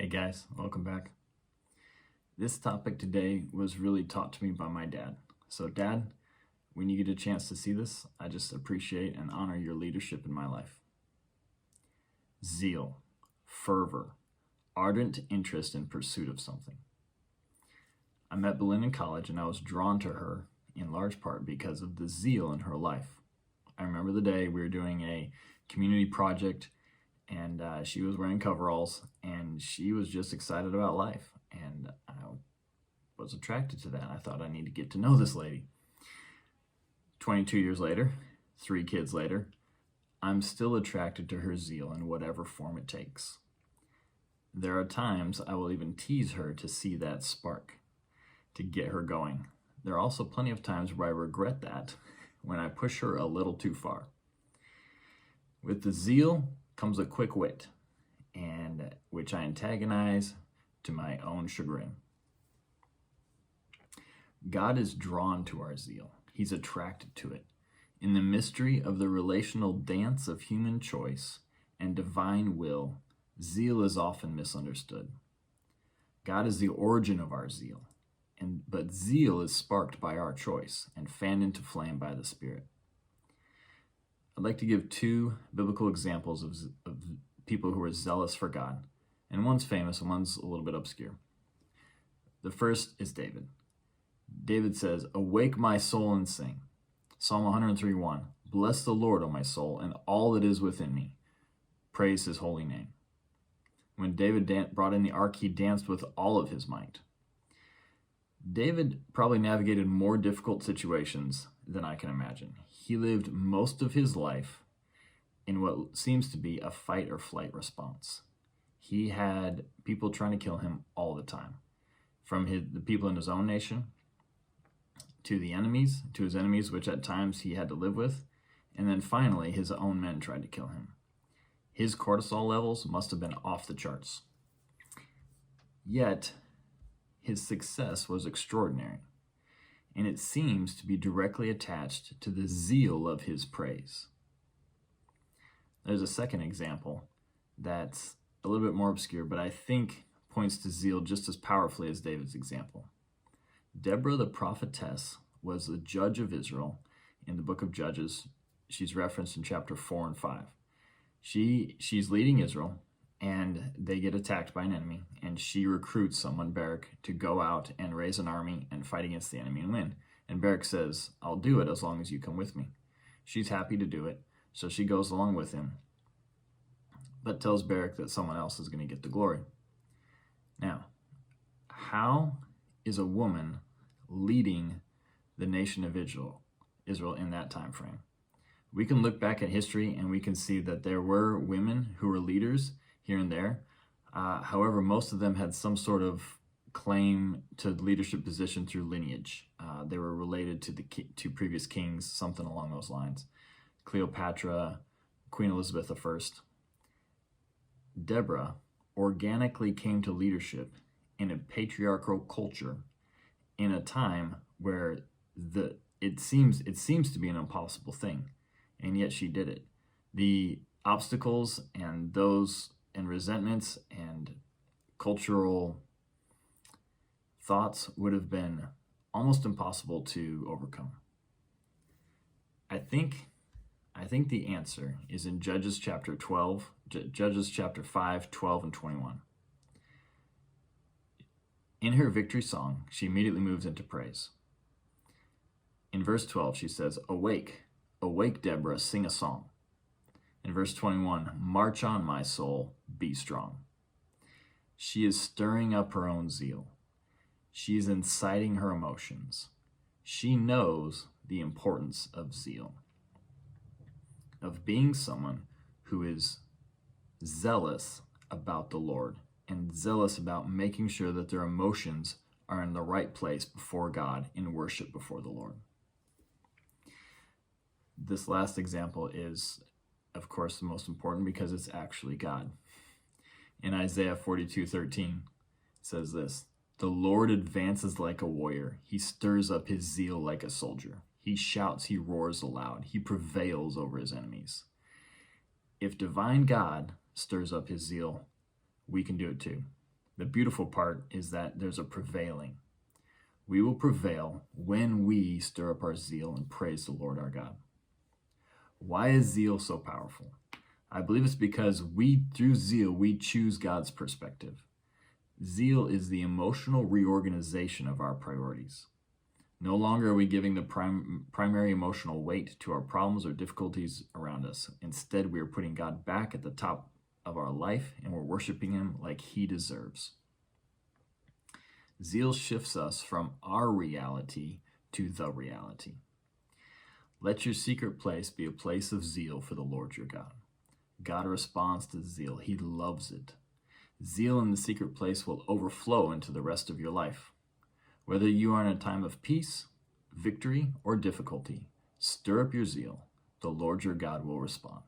Hey guys, welcome back. This topic today was really taught to me by my dad. So Dad, when you get a chance to see this, I just appreciate and honor your leadership in my life. Zeal, fervor, ardent interest in pursuit of something. I met Belinda in college and I was drawn to her in large part because of the zeal in her life. I remember the day we were doing a community project and she was wearing coveralls and she was just excited about life, and I was attracted to that. I thought I need to get to know this lady. 22 years later, 3 kids later, I'm still attracted to her zeal in whatever form it takes. There are times I will even tease her to see that spark, to get her going. There are also plenty of times where I regret that, when I push her a little too far. With the zeal comes a quick wit, and which I antagonize to my own chagrin. God is drawn to our zeal. He's attracted to it. In the mystery of the relational dance of human choice and divine will, zeal is often misunderstood. God is the origin of our zeal, but zeal is sparked by our choice and fanned into flame by the Spirit. I'd like to give 2 biblical examples of people who are zealous for God, and one's famous and one's a little bit obscure. The first is David. David says, "Awake my soul and sing." Psalm 103:1. "Bless the Lord, O my soul, and all that is within me. Praise his holy name." When David brought in the ark, he danced with all of his might. David probably navigated more difficult situations than I can imagine. He lived most of his life in what seems to be a fight or flight response. He had people trying to kill him all the time, from the people in his own nation to his enemies, which at times he had to live with, and then finally his own men tried to kill him. His cortisol levels must have been off the charts. Yet, his success was extraordinary, and it seems to be directly attached to the zeal of his praise. There's a second example that's a little bit more obscure, but I think points to zeal just as powerfully as David's example. Deborah the Prophetess was the judge of Israel in the book of Judges. She's referenced in chapter 4 and 5. She's leading Israel, and they get attacked by an enemy, and she recruits someone, Barak, to go out and raise an army and fight against the enemy and win. And Barak says, "I'll do it as long as you come with me." She's happy to do it, so she goes along with him, but tells Barak that someone else is going to get the glory. Now, how is a woman leading the nation of Israel in that time frame? We can look back at history and we can see that there were women who were leaders here and there. However, most of them had some sort of claim to the leadership position through lineage. They were related to previous kings, something along those lines. Cleopatra, Queen Elizabeth I. Deborah organically came to leadership in a patriarchal culture in a time where it seems to be an impossible thing, and yet she did it. The obstacles and resentments and cultural thoughts would have been almost impossible to overcome. I think the answer is in Judges chapter 5, 12, and 21. In her victory song, she immediately moves into praise. In verse 12, she says, "Awake, awake, Deborah, sing a song." In verse 21, "March on, my soul, be strong." She is stirring up her own zeal. She is inciting her emotions. She knows the importance of zeal, of being someone who is zealous about the Lord and zealous about making sure that their emotions are in the right place before God in worship before the Lord. This last example is, of course, the most important because it's actually God. In Isaiah 42:13, it says this, "The Lord advances like a warrior. He stirs up his zeal like a soldier. He shouts, he roars aloud. He prevails over his enemies." If divine God stirs up his zeal, we can do it too. The beautiful part is that there's a prevailing. We will prevail when we stir up our zeal and praise the Lord our God. Why is zeal so powerful? I believe it's because through zeal, we choose God's perspective. Zeal is the emotional reorganization of our priorities. No longer are we giving the primary emotional weight to our problems or difficulties around us. Instead, we are putting God back at the top of our life, and we're worshiping Him like He deserves. Zeal shifts us from our reality to the reality. Let your secret place be a place of zeal for the Lord your God. God responds to zeal. He loves it. Zeal in the secret place will overflow into the rest of your life. Whether you are in a time of peace, victory, or difficulty, stir up your zeal. The Lord your God will respond.